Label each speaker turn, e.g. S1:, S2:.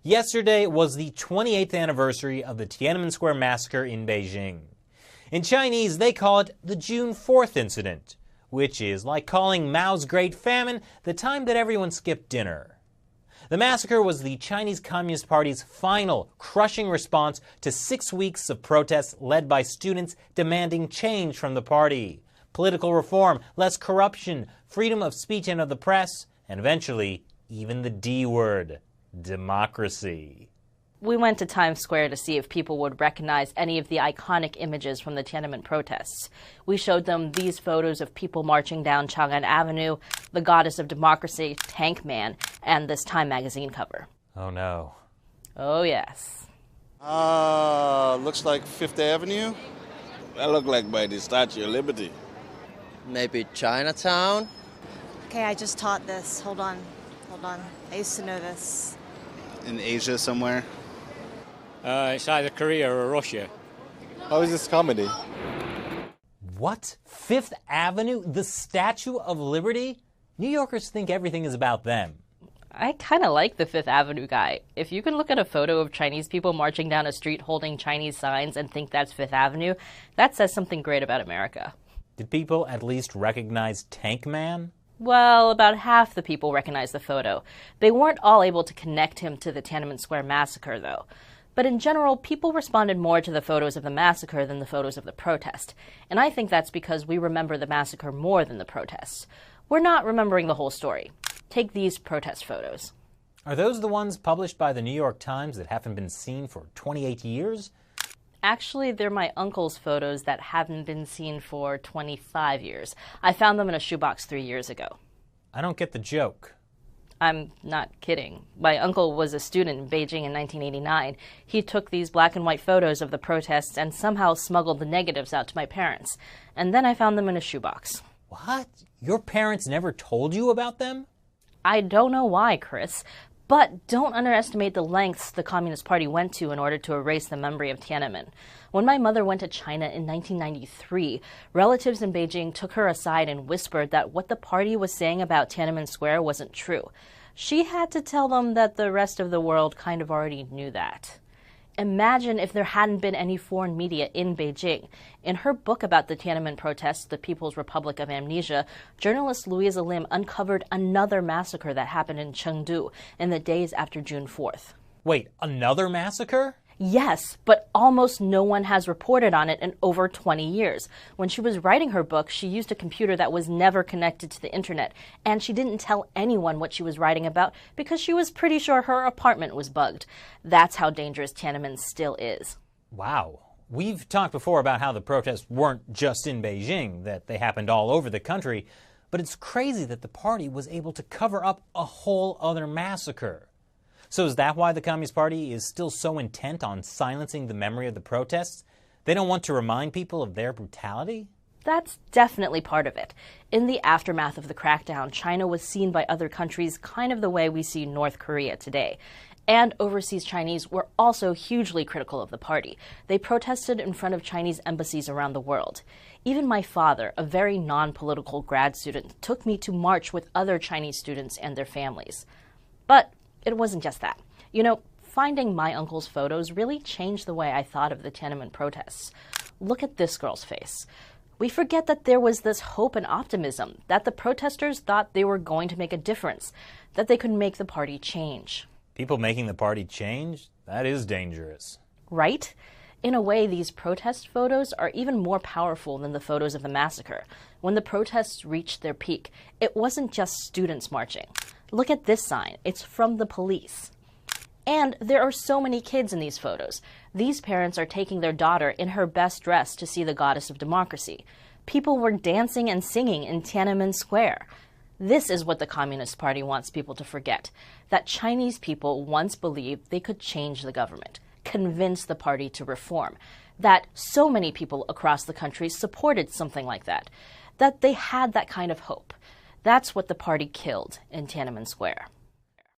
S1: Yesterday was the 28th anniversary of the Tiananmen Square massacre in Beijing. In Chinese, they call it the June 4th incident, which is like calling Mao's Great Famine the time that everyone skipped dinner. The massacre was the Chinese Communist Party's final, crushing response to 6 weeks of protests led by students demanding change from the party. Political reform, less corruption, freedom of speech and of the press, and eventually, even the D word, democracy.
S2: We went to Times Square to see if people would recognize any of the iconic images from the Tiananmen protests. We showed them these photos of people marching down Chang'an Avenue, the goddess of democracy, Tank Man, and this Time magazine cover.
S1: Oh no.
S2: Oh yes.
S3: Looks like Fifth Avenue.
S4: That look like by the Statue of Liberty.
S5: Maybe Chinatown?
S6: Okay, I just taught this. Hold on. I used to know this.
S3: In Asia somewhere.
S7: It's either Korea or Russia.
S8: How is this comedy?
S1: What? Fifth Avenue? The Statue of Liberty? New Yorkers think everything is about them.
S2: I kind of like the Fifth Avenue guy. If you can look at a photo of Chinese people marching down a street holding Chinese signs and think that's Fifth Avenue, that says something great about America.
S1: Did people at least recognize Tank Man?
S2: Well, about half the people recognized the photo. They weren't all able to connect him to the Tiananmen Square massacre, though. But in general, people responded more to the photos of the massacre than the photos of the protest. And I think that's because we remember the massacre more than the protests. We're not remembering the whole story. Take these protest photos.
S1: Are those the ones published by the New York Times that haven't been seen for 28 years?
S2: Actually, they're my uncle's photos that haven't been seen for 25 years. I found them in a shoebox 3 years ago.
S1: I don't get the joke.
S2: I'm not kidding. My uncle was a student in Beijing in 1989. He took these black and white photos of the protests and somehow smuggled the negatives out to my parents. And then I found them in a shoebox.
S1: What? Your parents never told you about them?
S2: I don't know why, Chris. But don't underestimate the lengths the Communist Party went to in order to erase the memory of Tiananmen. When my mother went to China in 1993, relatives in Beijing took her aside and whispered that what the party was saying about Tiananmen Square wasn't true. She had to tell them that the rest of the world kind of already knew that. Imagine if there hadn't been any foreign media in Beijing. In her book about the Tiananmen protests, The People's Republic of Amnesia, journalist Louisa Lim uncovered another massacre that happened in Chengdu in the days after June 4th.
S1: Wait, another massacre?
S2: Yes, but almost no one has reported on it in over 20 years. When she was writing her book, she used a computer that was never connected to the internet, and she didn't tell anyone what she was writing about because she was pretty sure her apartment was bugged. That's how dangerous Tiananmen still is.
S1: Wow. We've talked before about how the protests weren't just in Beijing, that they happened all over the country, but it's crazy that the party was able to cover up a whole other massacre. So is that why the Communist Party is still so intent on silencing the memory of the protests? They don't want to remind people of their brutality?
S2: That's definitely part of it. In the aftermath of the crackdown, China was seen by other countries kind of the way we see North Korea today. And overseas Chinese were also hugely critical of the party. They protested in front of Chinese embassies around the world. Even my father, a very non-political grad student, took me to march with other Chinese students and their families. But it wasn't just that. You know, finding my uncle's photos really changed the way I thought of the Tiananmen protests. Look at this girl's face. We forget that there was this hope and optimism, that the protesters thought they were going to make a difference, that they could make the party change.
S1: People making the party change? That is dangerous.
S2: Right? In a way, these protest photos are even more powerful than the photos of the massacre. When the protests reached their peak, it wasn't just students marching. Look at this sign. It's from the police. And there are so many kids in these photos. These parents are taking their daughter in her best dress to see the goddess of democracy. People were dancing and singing in Tiananmen Square. This is what the Communist Party wants people to forget, that Chinese people once believed they could change the government, convince the party to reform, that so many people across the country supported something like that they had that kind of hope. That's what the party killed in Tiananmen Square.